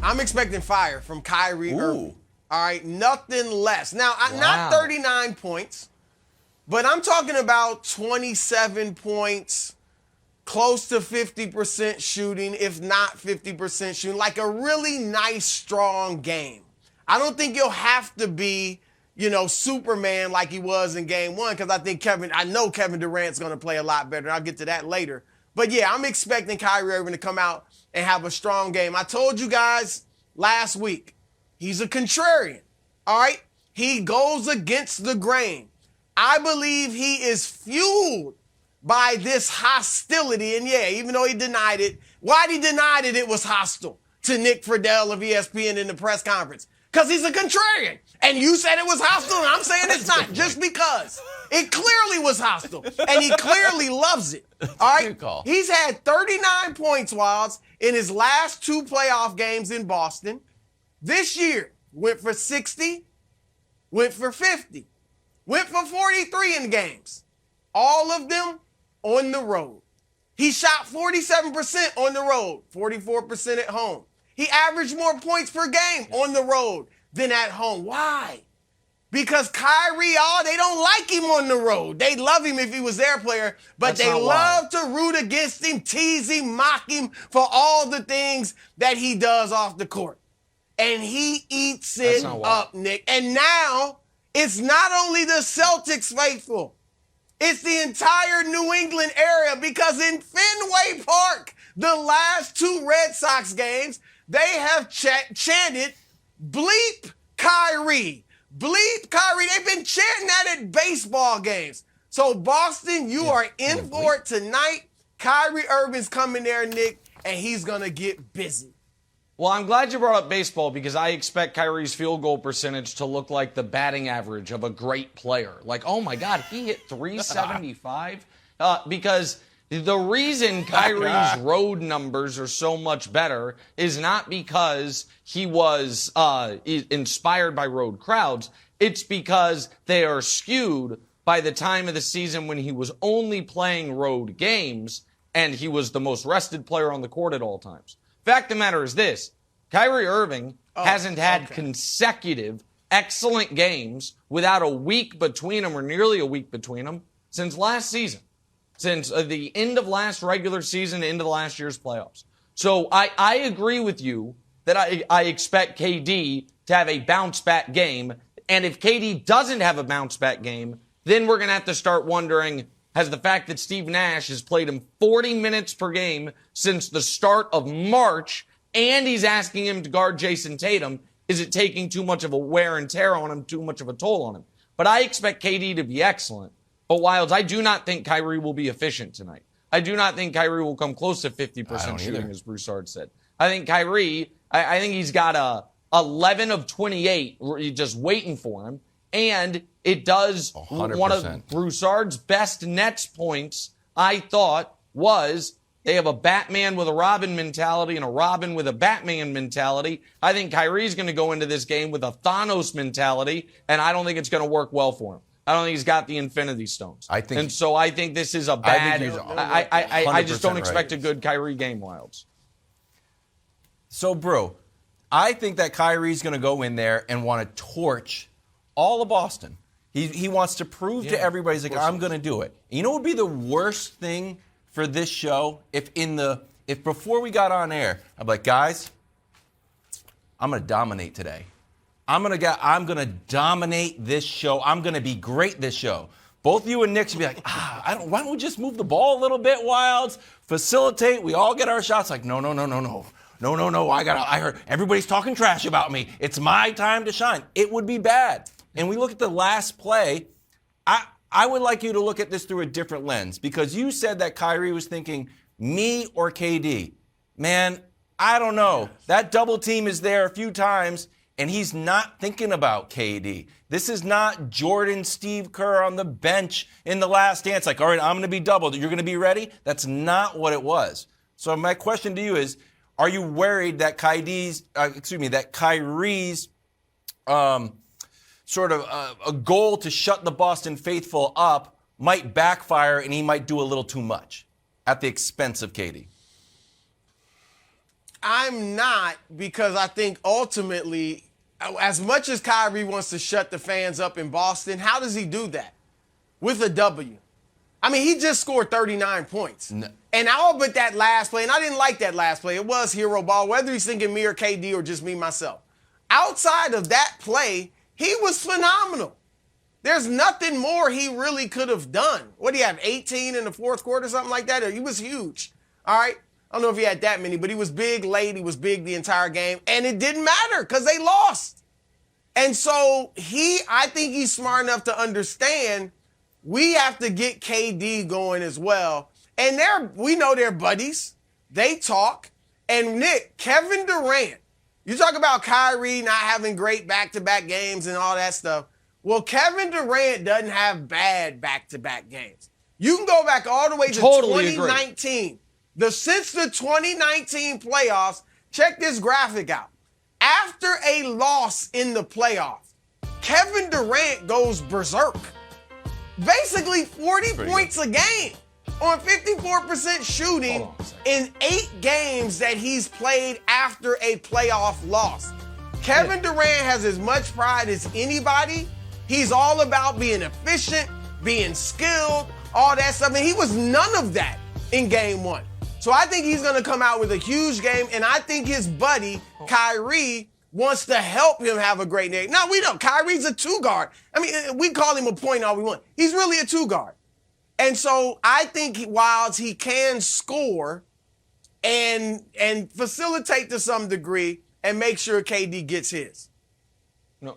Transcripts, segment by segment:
I'm expecting fire from Kyrie Irving. All right, nothing less. Now, not 39 points, but I'm talking about 27 points, close to 50% shooting, if not 50% shooting, like a really nice, strong game. I don't think you'll have to be, Superman like he was in game one, because I know Kevin Durant's going to play a lot better. I'll get to that later. But yeah, I'm expecting Kyrie Irving to come out and have a strong game. I told you guys last week, he's a contrarian, all right? He goes against the grain. I believe he is fueled by this hostility. And yeah, even though he denied it, why'd he deny it? It was hostile to Nick Friedel of ESPN in the press conference. Because he's a contrarian. And you said it was hostile, and I'm saying it's not, just because. It clearly was hostile, and he clearly loves it. All right? He's had 39 points, Wilds, in his last 2 playoff games in Boston. This year, went for 60, went for 50, went for 43 in games. All of them on the road. He shot 47% on the road, 44% at home. He averaged more points per game on the road than at home. Why? Because Kyrie, they don't like him on the road. They love him if he was their player, but they love to root against him, tease him, mock him for all the things that he does off the court. And he eats it up, Nick. And now it's not only the Celtics faithful. It's the entire New England area, because in Fenway Park, the last 2 Red Sox games, they have chanted, bleep Kyrie. Bleep Kyrie. They've been chanting that at baseball games. So, Boston, you are in for it tonight. Kyrie Irving's coming there, Nick, and he's going to get busy. Well, I'm glad you brought up baseball, because I expect Kyrie's field goal percentage to look like the batting average of a great player. Like, oh, my God, he hit 375? Because the reason Kyrie's road numbers are so much better is not because he was inspired by road crowds. It's because they are skewed by the time of the season when he was only playing road games and he was the most rested player on the court at all times. Fact of the matter is this: Kyrie Irving hasn't had consecutive excellent games without a week between them, or nearly a week between them, since last season. Since the end of last regular season into the last year's playoffs. So I agree with you that I expect KD to have a bounce-back game. And if KD doesn't have a bounce-back game, then we're going to have to start wondering, has the fact that Steve Nash has played him 40 minutes per game since the start of March, and he's asking him to guard Jayson Tatum, is it taking too much of a wear and tear on him, too much of a toll on him? But I expect KD to be excellent. But, Wilds, I do not think Kyrie will be efficient tonight. I do not think Kyrie will come close to 50% shooting, as Broussard said. I think Kyrie, I think he's got a 11 of 28 just waiting for him. And it does 100%. One of Broussard's best Nets points, I thought, was they have a Batman with a Robin mentality and a Robin with a Batman mentality. I think Kyrie's going to go into this game with a Thanos mentality, and I don't think it's going to work well for him. I don't think he's got the Infinity Stones. I think this is a bad. I just don't expect a good Kyrie game, Wilds. So, bro, I think that Kyrie's going to go in there and want to torch all of Boston. He wants to prove to everybody, he's like, I'm going to do it. You know what would be the worst thing for this show? If before we got on air, I'm like, guys, I'm going to dominate today. I'm gonna dominate this show. I'm gonna be great this show. Both you and Nick should be like, why don't we just move the ball a little bit, Wilds? Facilitate. We all get our shots. Like, no. I heard everybody's talking trash about me. It's my time to shine. It would be bad. And we look at the last play. I would like you to look at this through a different lens, because you said that Kyrie was thinking me or KD. Man, I don't know. That double team is there a few times, and he's not thinking about KD. This is not Jordan, Steve Kerr on the bench in The Last Dance. Like, all right, I'm going to be doubled. You're going to be ready? That's not what it was. So my question to you is, are you worried that Kyrie's sort of a goal to shut the Boston faithful up might backfire and he might do a little too much at the expense of KD? I'm not, because I think ultimately, as much as Kyrie wants to shut the fans up in Boston, how does he do that? With a W. I mean, he just scored 39 points. No. And all but that last play, and I didn't like that last play. It was hero ball, whether he's thinking me or KD or just me, myself. Outside of that play, he was phenomenal. There's nothing more he really could have done. What do you have, 18 in the fourth quarter, something like that? He was huge, all right? I don't know if he had that many, but he was big late. He was big the entire game, and it didn't matter because they lost. And so I think he's smart enough to understand we have to get KD going as well. And we know they're buddies. They talk. And Nick, Kevin Durant, you talk about Kyrie not having great back-to-back games and all that stuff. Well, Kevin Durant doesn't have bad back-to-back games. You can go back all the way to 2019. Since the 2019 playoffs, check this graphic out. After a loss in the playoffs, Kevin Durant goes berserk. Basically 40 points a game on 54% shooting in 8 games that he's played after a playoff loss. Kevin Durant has as much pride as anybody. He's all about being efficient, being skilled, all that stuff. And he was none of that in game 1. So I think he's going to come out with a huge game, and I think his buddy, Kyrie, wants to help him have a great day. Now, we don't. Kyrie's a 2-guard. I mean, we call him a point all we want. He's really a 2-guard. And so I think whilst he can score and facilitate to some degree and make sure KD gets his. No.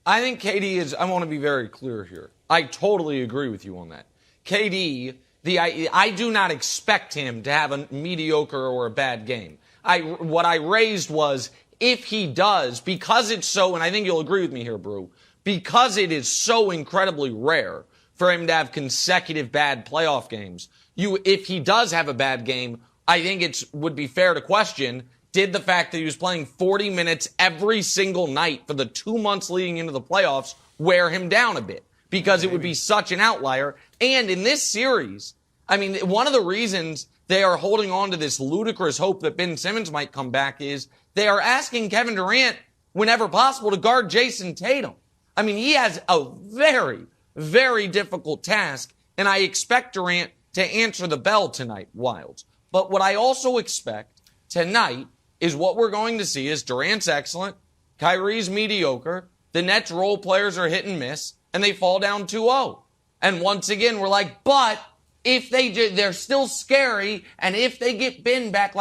I think KD is, I want to be very clear here. I totally agree with you on that. KD, I do not expect him to have a mediocre or a bad game. What I raised was, if he does, because it's so, and I think you'll agree with me here, Brew, because it is so incredibly rare for him to have consecutive bad playoff games, if he does have a bad game, I think it would be fair to question, did the fact that he was playing 40 minutes every single night for the 2 months leading into the playoffs wear him down a bit? Because it would be such an outlier. And in this series, I mean, one of the reasons they are holding on to this ludicrous hope that Ben Simmons might come back is they are asking Kevin Durant, whenever possible, to guard Jayson Tatum. I mean, he has a very, very difficult task, and I expect Durant to answer the bell tonight, Wilds. But what I also expect tonight is what we're going to see is Durant's excellent, Kyrie's mediocre, the Nets role players are hit and miss, and they fall down 2-0. And once again, we're like, but if they do, they're still scary, and if they get Ben back,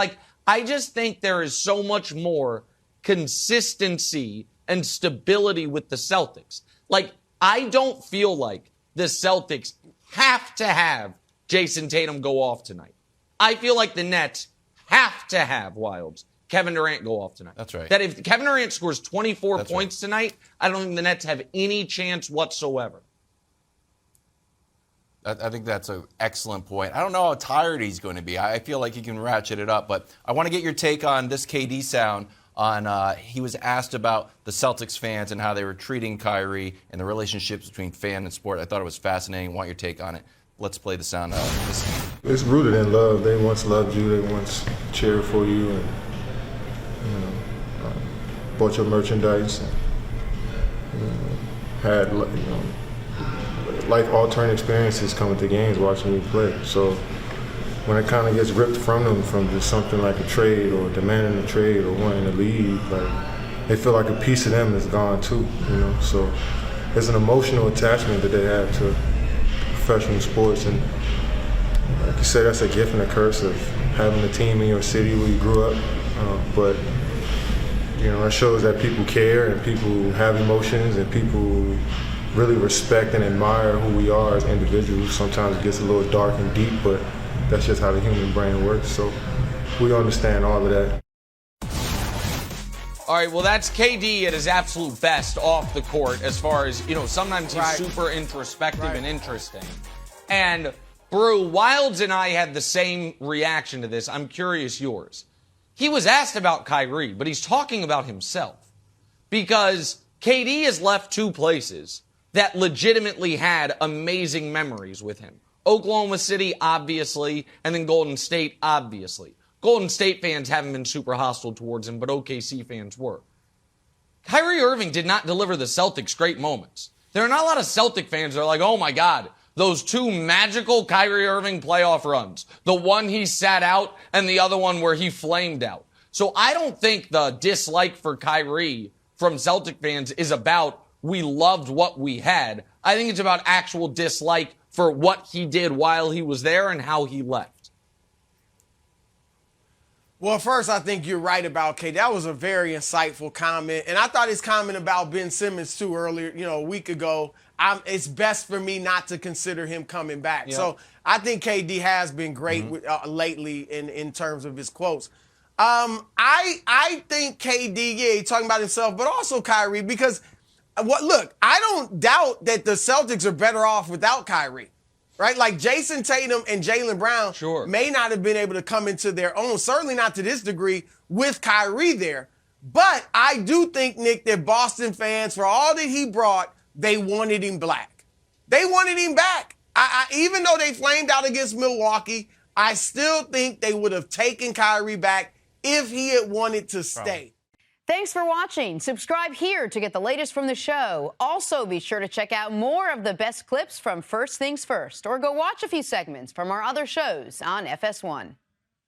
I just think there is so much more consistency and stability with the Celtics. I don't feel like the Celtics have to have Jayson Tatum go off tonight. I feel like the Nets have to have, Wilds, Kevin Durant go off tonight. That's right. That if Kevin Durant scores 24 points tonight, I don't think the Nets have any chance whatsoever. I think that's an excellent point. I don't know how tired he's going to be. I feel like he can ratchet it up. But I want to get your take on this KD sound. He was asked about the Celtics fans and how they were treating Kyrie and the relationships between fan and sport. I thought it was fascinating. I want your take on it. Let's play the sound out. It's rooted in love. They once loved you. They once cheered for you, and bought your merchandise. And, had life-altering experiences coming to games, watching you play. So when it kind of gets ripped from them from just something like a trade or demanding a trade or wanting to leave, they feel like a piece of them is gone too, So there's an emotional attachment that they have to professional sports, and like you said, that's a gift and a curse of having a team in your city where you grew up. But it shows that people care and people have emotions and people really respect and admire who we are as individuals. Sometimes it gets a little dark and deep, but that's just how the human brain works. So we understand all of that. All right, well, that's KD at his absolute best off the court as far as, sometimes he's super introspective and interesting. And, Brew, Wilds and I had the same reaction to this. I'm curious yours. He was asked about Kyrie, but he's talking about himself. Because KD has left 2 places that legitimately had amazing memories with him. Oklahoma City, obviously, and then Golden State, obviously. Golden State fans haven't been super hostile towards him, but OKC fans were. Kyrie Irving did not deliver the Celtics great moments. There are not a lot of Celtic fans that are like, oh my God, those two magical Kyrie Irving playoff runs. The one he sat out and the other one where he flamed out. So I don't think the dislike for Kyrie from Celtic fans is about we loved what we had. I think it's about actual dislike for what he did while he was there and how he left. Well, first, I think you're right about KD. That was a very insightful comment. And I thought his comment about Ben Simmons, too, earlier, a week ago, it's best for me not to consider him coming back. Yep. So I think KD has been great lately in terms of his quotes. I think KD, he's talking about himself, but also Kyrie, because, I don't doubt that the Celtics are better off without Kyrie. Right? Like Jayson Tatum and Jaylen Brown may not have been able to come into their own, certainly not to this degree, with Kyrie there. But I do think, Nick, that Boston fans, for all that he brought, they wanted him black. They wanted him back. Even though they flamed out against Milwaukee, I still think they would have taken Kyrie back if he had wanted to stay. Thanks for watching. Subscribe here to get the latest from the show. Also, be sure to check out more of the best clips from First Things First, or go watch a few segments from our other shows on FS1.